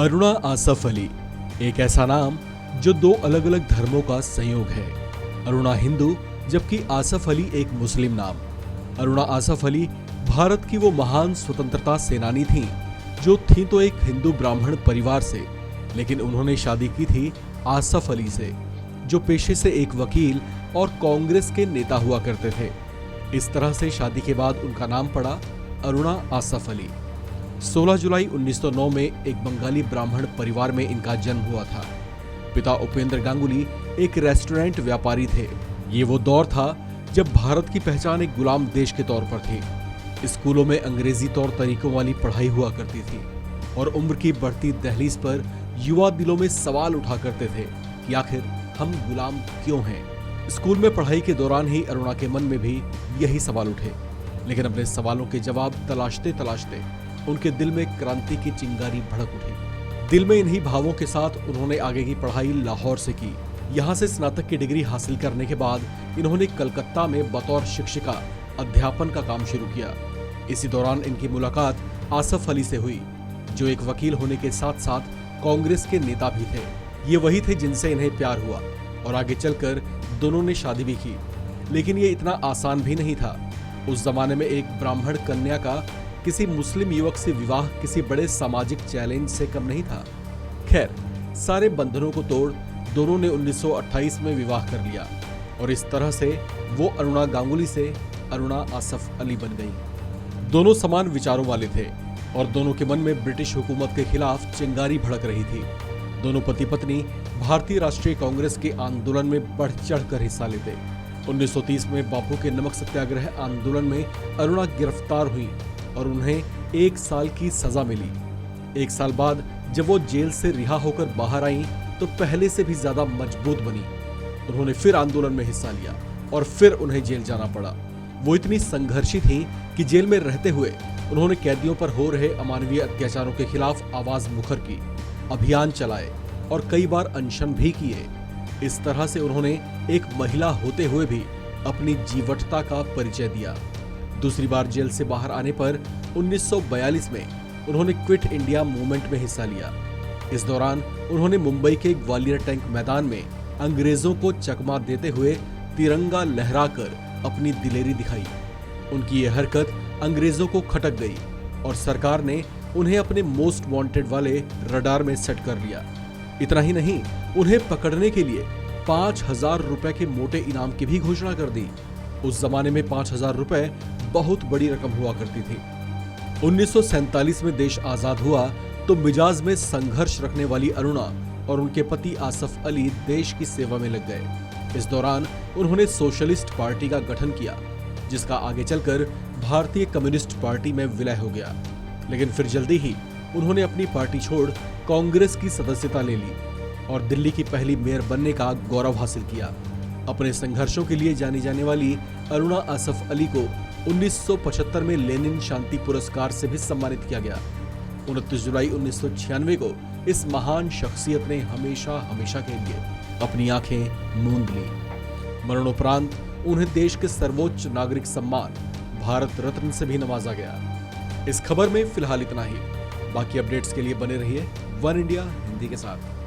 अरुणा आसफ अली एक ऐसा नाम जो दो अलग अलग धर्मों का संयोग है। अरुणा हिंदू जबकि आसफ अली एक मुस्लिम नाम। अरुणा आसफ अली भारत की वो महान स्वतंत्रता सेनानी थीं जो थीं तो एक हिंदू ब्राह्मण परिवार से, लेकिन उन्होंने शादी की थी आसफ अली से जो पेशे से एक वकील और कांग्रेस के नेता हुआ करते थे। इस तरह से शादी के बाद उनका नाम पड़ा अरुणा आसफ अली। 16 जुलाई 1909 में एक बंगाली ब्राह्मण परिवार में इनका जन्म हुआ था। पिता उपेंद्र गांगुली एक रेस्टोरेंट व्यापारी थे। ये वो दौर था जब भारत की पहचान एक गुलाम देश के तौर पर थी। स्कूलों में अंग्रेजी तौर तरीकों वाली पढ़ाई हुआ करती थी और उम्र की बढ़ती दहलीज पर युवा दिलों में सवाल उठा करते थे कि आखिर हम गुलाम क्यों हैं। स्कूल में पढ़ाई के दौरान ही अरुणा के मन में भी यही सवाल उठे, लेकिन अपने सवालों के जवाब तलाशते तलाशते उनके दिल में क्रांति की चिंगारी भड़क उठी। दिल में इन्हीं भावों के साथ उन्होंने आगे की पढ़ाई लाहौर से की। यहाँ से स्नातक की डिग्री हासिल करने के बाद इन्होंने कलकत्ता में बतौर शिक्षिका अध्यापन का काम शुरू किया। इसी दौरान इनकी मुलाकात आसफ अली से हुई जो एक वकील होने के साथ साथ कांग्रेस के नेता भी थे। ये वही थे जिनसे इन्हें प्यार हुआ और आगे चलकर दोनों ने शादी भी की। लेकिन ये इतना आसान भी नहीं था। उस जमाने में एक ब्राह्मण कन्या का किसी मुस्लिम युवक से विवाह किसी बड़े सामाजिक चैलेंज से कम नहीं था। खैर, सारे बंधनों को तोड़ दोनों ने 1928 में विवाह कर लिया और इस तरह से वो अरुणा गांगुली से अरुणा आसफ अली बन गई। दोनों समान विचारों वाले थे और दोनों के मन में ब्रिटिश हुकूमत के खिलाफ चिंगारी भड़क रही थी। दोनों पति पत्नी भारतीय राष्ट्रीय कांग्रेस के आंदोलन में बढ़ चढ़कर हिस्सा लेते। 1930 में बापू के नमक सत्याग्रह आंदोलन में अरुणा गिरफ्तार हुई और उन्हें 1 साल की सजा मिली। 1 साल बाद जब वो जेल से रिहा होकर बाहर आई तो पहले से भी ज्यादा मजबूत बनी। उन्होंने फिर आंदोलन में हिस्सा लिया और फिर उन्हें जेल जाना पड़ा। वो इतनी संघर्षी थी कि जेल में रहते हुए उन्होंने कैदियों पर हो रहे अमानवीय अत्याचारों के खिलाफ आवाज मुखर की, अभियान चलाए और कई बार अनशन भी किए। इस तरह से उन्होंने एक महिला होते हुए भी अपनी जीवटता का परिचय दिया। दूसरी बार जेल से बाहर आने पर 1942 में उन्होंने क्विट इंडिया मूवमेंट में हिस्सा लिया। इस दौरान उन्होंने मुंबई के ग्वालियर टैंक मैदान में अंग्रेजों को चकमा देते हुए तिरंगा लहराकर अपनी दिलेरी दिखाई। उनकी यह हरकत अंग्रेजों को खटक गई और सरकार ने उन्हें अपने मोस्ट वांटेड वाले रडार में सेट कर लिया। इतना ही नहीं, उन्हें पकड़ने के लिए 5000 रुपए के मोटे इनाम की भी घोषणा कर दी। उस जमाने में 5000 रुपए बहुत बड़ी रकम हुआ करती थी। 1947 में देश आजाद हुआ तो मिजाज में संघर्ष रखने वाली अरुणा और उनके पति आसफ अली देश की सेवा में लग गए। इस दौरान उन्होंने सोशलिस्ट पार्टी का गठन किया जिसका आगे चलकर भारतीय कम्युनिस्ट पार्टी में विलय हो गया। लेकिन फिर जल्दी ही उन्होंने अपनी पार्टी छोड़ कांग्रेस की सदस्यता ले ली और दिल्ली की पहली मेयर बनने का गौरव हासिल किया। अपने संघर्षों के लिए जानी जाने वाली अरुणा आसफ अली को 1975 में लेनिन शांति पुरस्कार से भी सम्मानित किया गया। 29 जुलाई 1996 को इस महान शख्सियत ने हमेशा हमेशा के लिए अपनी आंखें मूंद ली। मरणोपरांत उन्हें देश के सर्वोच्च नागरिक सम्मान भारत रत्न से भी नवाजा गया। इस खबर में फिलहाल इतना ही। बाकी अपडेट्स के लिए बने रहिए वन इंडिया हिंदी के साथ।